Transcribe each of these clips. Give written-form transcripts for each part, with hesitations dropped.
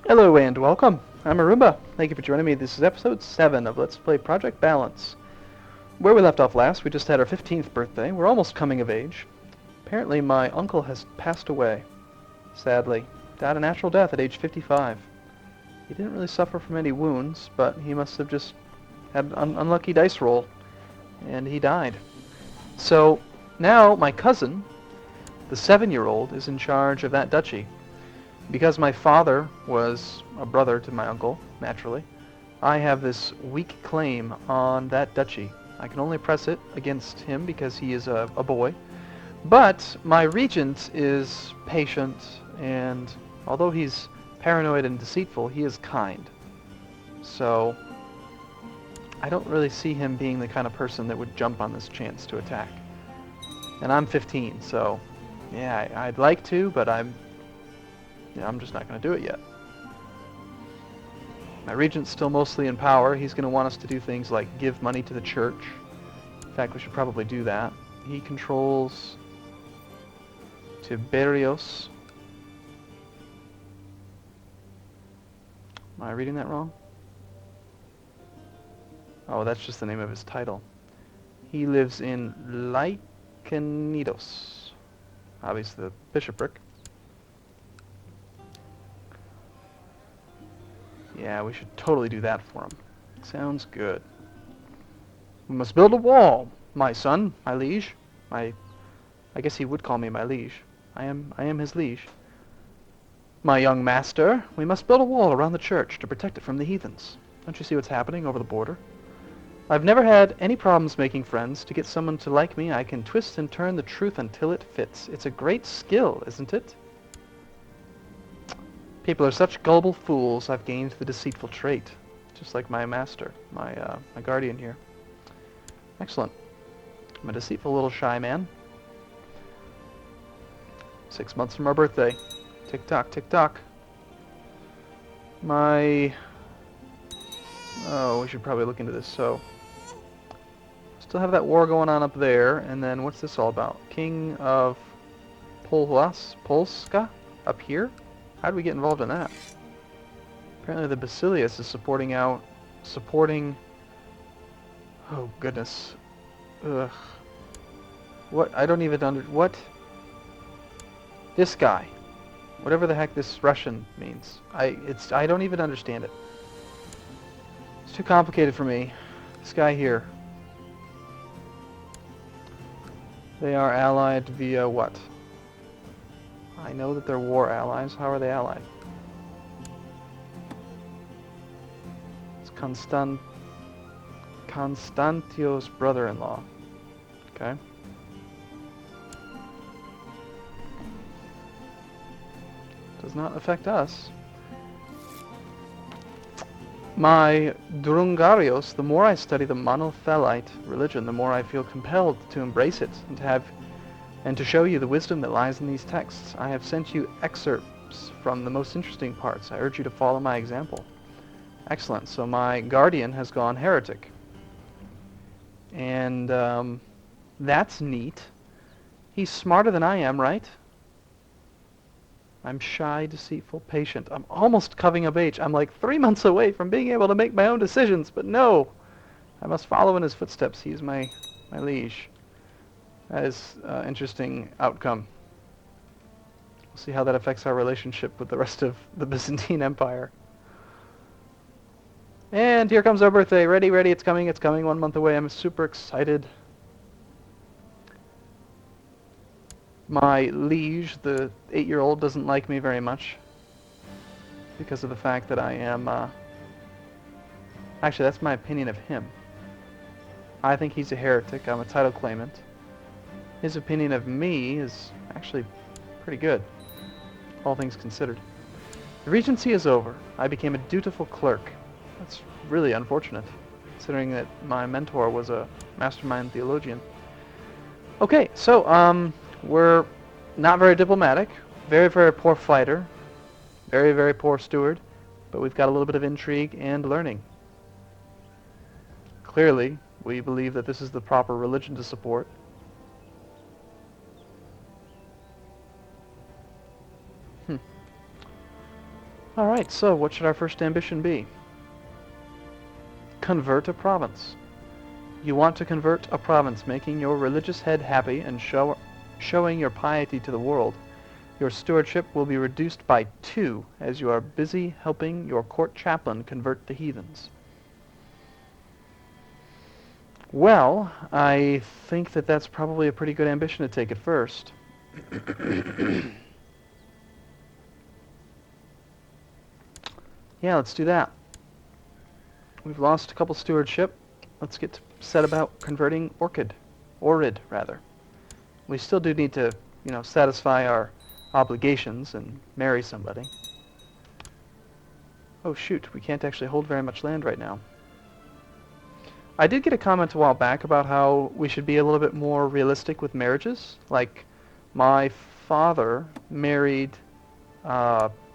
Hello and welcome. I'm Arumba. Thank you for joining me. This is episode 7 of Let's Play Project Balance. Where we left off last, we just had our 15th birthday. We're almost coming of age. Apparently my uncle has passed away. Sadly. Died a natural death at age 55. He didn't really suffer from any wounds, but he must have just had an unlucky dice roll, and he died. So now my cousin, the 7-year-old, is in charge of that duchy. Because my father was a brother to my uncle, naturally, I have this weak claim on that duchy. I can only press it against him because he is a boy. But my regent is patient, and although he's paranoid and deceitful, he is kind. So I don't really see him being the kind of person that would jump on this chance to attack. And I'm 15, so yeah, I'd like to, but I'm just not going to do it yet. My regent's still mostly in power. He's going to want us to do things like give money to the church. In fact, we should probably do that. He controls Tiberios. Am I reading that wrong? Oh, that's just the name of his title. He lives in Lycanidos. Obviously the bishopric. Yeah, we should totally do that for him. Sounds good. We must build a wall, my son, my liege. I guess he would call me my liege. I am his liege. My young master, we must build a wall around the church to protect it from the heathens. Don't you see what's happening over the border? I've never had any problems making friends. To get someone to like me, I can twist and turn the truth until it fits. It's a great skill, isn't it? People are such gullible fools. I've gained the deceitful trait, just like my master, my guardian here. Excellent. I'm a deceitful little shy man. 6 months from our birthday. Tick tock, tick tock. Oh, we should probably look into this. So, still have that war going on up there, and then what's this all about? King of Polska up here? How do we get involved in that? Apparently the Basilius is supporting... Oh goodness. Ugh. What? I don't even what? This guy. Whatever the heck this Russian means. I don't even understand it. It's too complicated for me. This guy here. They are allied via what? I know that they're war allies. How are they allied? It's Constantio's brother-in-law. Okay. Does not affect us. My Drungarios, the more I study the monothelite religion, the more I feel compelled to embrace it and to show you the wisdom that lies in these texts. I have sent you excerpts from the most interesting parts. I urge you to follow my example. Excellent. So my guardian has gone heretic. And that's neat. He's smarter than I am, right? I'm shy, deceitful, patient. I'm almost coming of age. I'm like 3 months away from being able to make my own decisions, but no. I must follow in his footsteps. He's my liege. That is an interesting outcome. We'll see how that affects our relationship with the rest of the Byzantine Empire. And here comes our birthday. Ready, it's coming, 1 month away. I'm super excited. My liege, the 8-year-old, doesn't like me very much because of the fact that I am... Actually, that's my opinion of him. I think he's a heretic. I'm a title claimant. His opinion of me is actually pretty good, all things considered. The regency is over. I became a dutiful clerk. That's really unfortunate, considering that my mentor was a mastermind theologian. Okay, so, we're not very diplomatic, very, very poor fighter, very, very poor steward, but we've got a little bit of intrigue and learning. Clearly, we believe that this is the proper religion to support. Alright, so what should our first ambition be? Convert a province. You want to convert a province, making your religious head happy and showing your piety to the world. Your stewardship will be reduced by 2 as you are busy helping your court chaplain convert the heathens. Well, I think that that's probably a pretty good ambition to take at first. Yeah, let's do that. We've lost a couple stewardship. Let's get set about converting Orid, rather. We still do need to, satisfy our obligations and marry somebody. Oh shoot, we can't actually hold very much land right now. I did get a comment a while back about how we should be a little bit more realistic with marriages. Like, my father married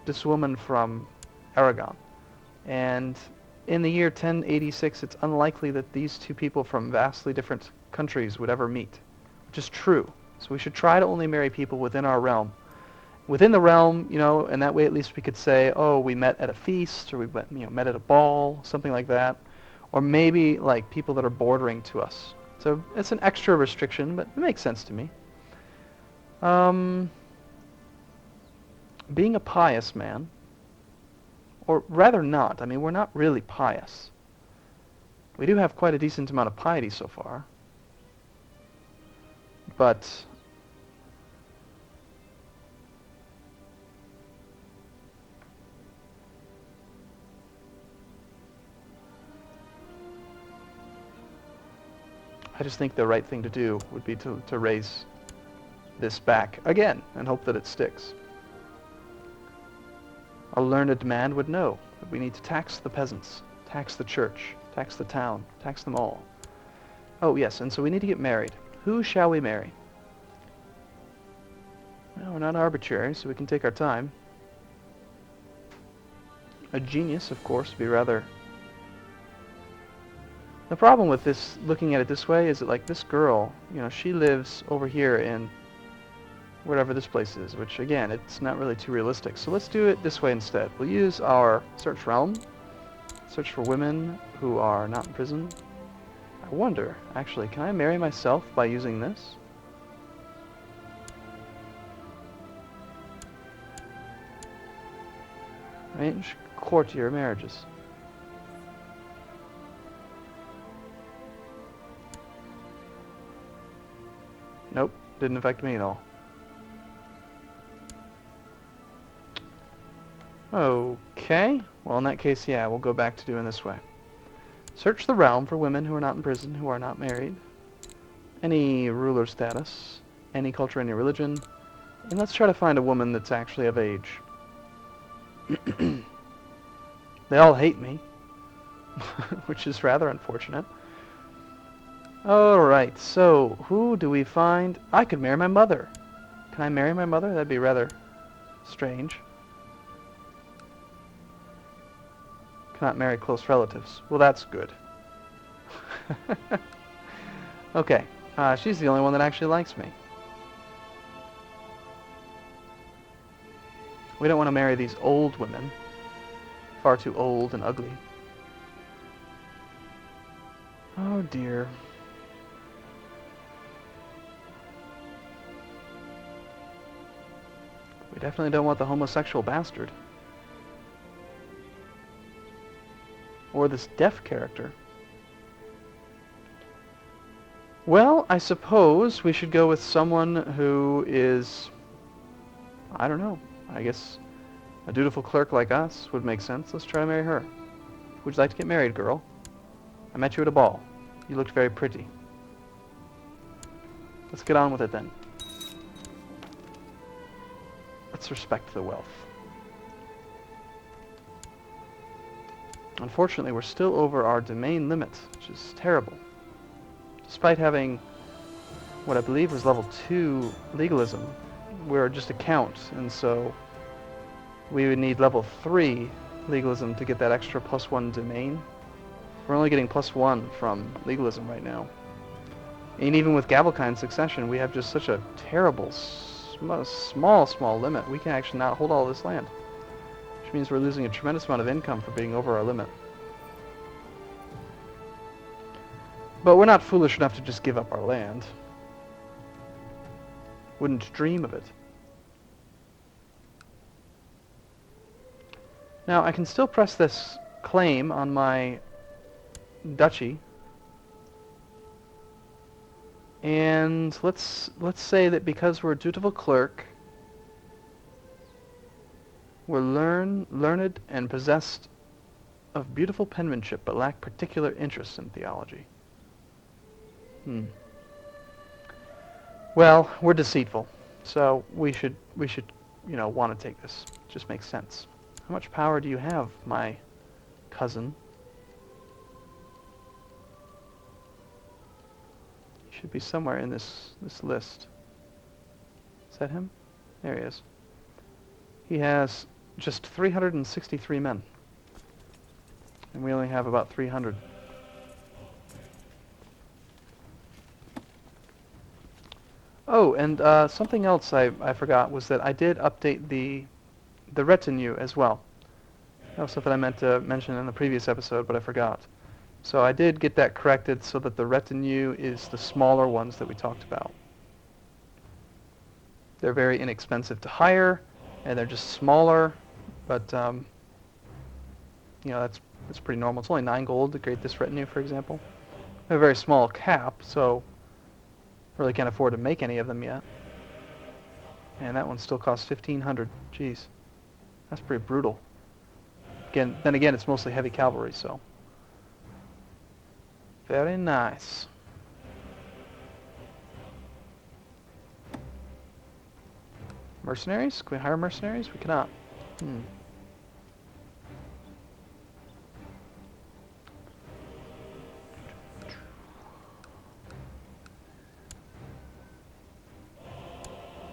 this woman from Aragon, and in the year 1086, it's unlikely that these two people from vastly different countries would ever meet, which is true. So we should try to only marry people within our realm. Within the realm, and that way at least we could say, oh, we met at a feast, or we met at a ball, something like that. Or maybe like people that are bordering to us. So it's an extra restriction, but it makes sense to me. Being a pious man, or rather not. I mean, we're not really pious. We do have quite a decent amount of piety so far. But I just think the right thing to do would be to raise this back again and hope that it sticks. A learned man would know that we need to tax the peasants, tax the church, tax the town, tax them all. Oh yes, and so we need to get married. Who shall we marry? Well, we're not arbitrary, so we can take our time. A genius, of course, would be rather... The problem with this, looking at it this way, is that like this girl, she lives over here in whatever this place is, which again, it's not really too realistic. So let's do it this way instead. We'll use our search realm, search for women who are not in prison. I wonder, actually, can I marry myself by using this? Arrange courtier marriages. Nope, didn't affect me at all. Okay, well in that case, yeah, we'll go back to doing this way. Search the realm for women who are not in prison, who are not married. Any ruler status, any culture, any religion. And let's try to find a woman that's actually of age. They all hate me, which is rather unfortunate. Alright, so who do we find? I could marry my mother. Can I marry my mother? That'd be rather strange. Cannot marry close relatives. Well, that's good. Okay, she's the only one that actually likes me. We don't want to marry these old women. Far too old and ugly. Oh dear. We definitely don't want the homosexual bastard. Or this deaf character. Well, I suppose we should go with someone who is... I don't know. I guess a dutiful clerk like us would make sense. Let's try to marry her. Would you like to get married, girl? I met you at a ball. You looked very pretty. Let's get on with it then. Let's respect the wealth. Unfortunately, we're still over our domain limit, which is terrible. Despite having what I believe was level 2 legalism, we're just a count, and so we would need level 3 legalism to get that extra +1 domain. We're only getting +1 from legalism right now. And even with Gavelkind succession, we have just such a terrible small limit. We can actually not hold all this land, which means we're losing a tremendous amount of income for being over our limit. But we're not foolish enough to just give up our land. Wouldn't dream of it. Now, I can still press this claim on my duchy. And let's say that because we're a dutiful clerk, we're learned and possessed of beautiful penmanship, but lack particular interest in theology. Well, we're deceitful, so we should want to take this. It just makes sense. How much power do you have, my cousin? He should be somewhere in this list. Is that him? There he is. He has just 363 men, and we only have about 300. Oh, and something else I forgot was that I did update the retinue as well. That was something I meant to mention in the previous episode, but I forgot. So I did get that corrected so that the retinue is the smaller ones that we talked about. They're very inexpensive to hire, and they're just smaller, but that's pretty normal. It's only 9 gold to create this retinue, for example. We have a very small cap, so really can't afford to make any of them yet. And that one still costs 1,500. Jeez, that's pretty brutal. Then again, it's mostly heavy cavalry, so very nice. Mercenaries? Can we hire mercenaries? We cannot.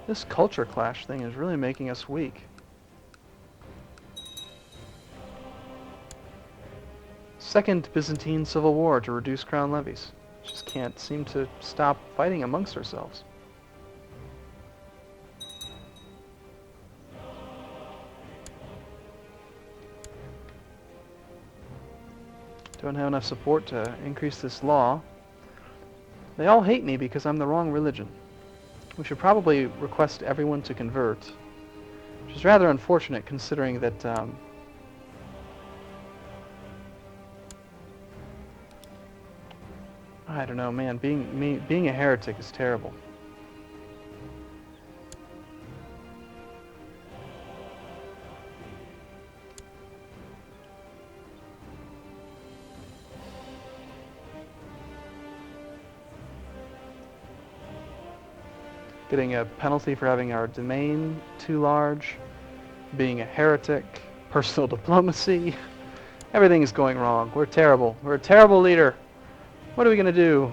This culture clash thing is really making us weak. Second Byzantine Civil War to reduce crown levies. Just can't seem to stop fighting amongst ourselves. Don't have enough support to increase this law. They all hate me because I'm the wrong religion. We should probably request everyone to convert, which is rather unfortunate considering that I don't know, man. Being a heretic is terrible. Getting a penalty for having our domain too large, being a heretic, personal diplomacy. Everything is going wrong. We're terrible. We're a terrible leader. What are we going to do?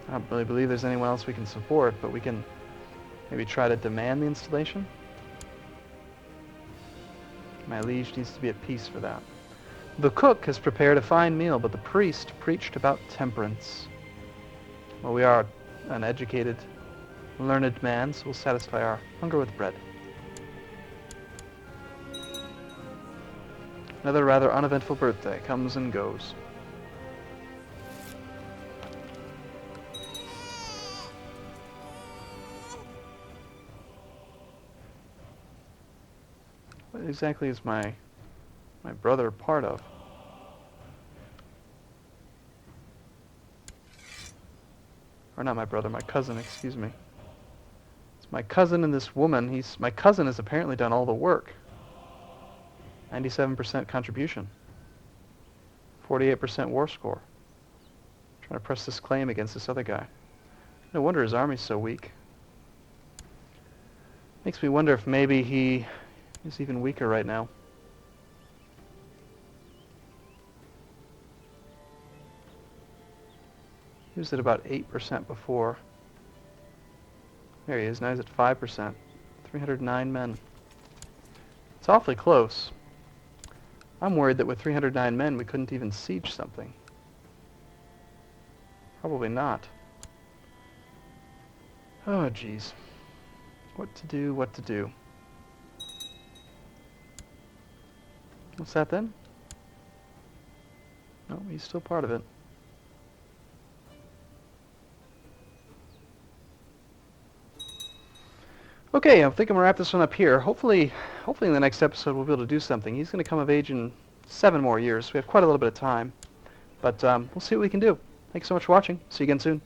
I don't really believe there's anyone else we can support, but we can maybe try to demand the installation. My liege needs to be at peace for that. The cook has prepared a fine meal, but the priest preached about temperance. Well, we are an educated, learned man, so we'll satisfy our hunger with bread. Another rather uneventful birthday comes and goes. What exactly is my brother part of? Or not my brother, my cousin, excuse me. It's my cousin and this woman. My cousin has apparently done all the work. 97% contribution. 48% war score. Trying to press this claim against this other guy. No wonder his army's so weak. Makes me wonder if maybe he is even weaker right now. He was at about 8% before. There he is. Now he's at 5%. 309 men. It's awfully close. I'm worried that with 309 men we couldn't even siege something. Probably not. Oh, jeez. What to do, what to do. What's that then? No, he's still part of it. Okay, I think I'm going to wrap this one up here. Hopefully in the next episode we'll be able to do something. He's going to come of age in 7 more years. We have quite a little bit of time. But we'll see what we can do. Thanks so much for watching. See you again soon.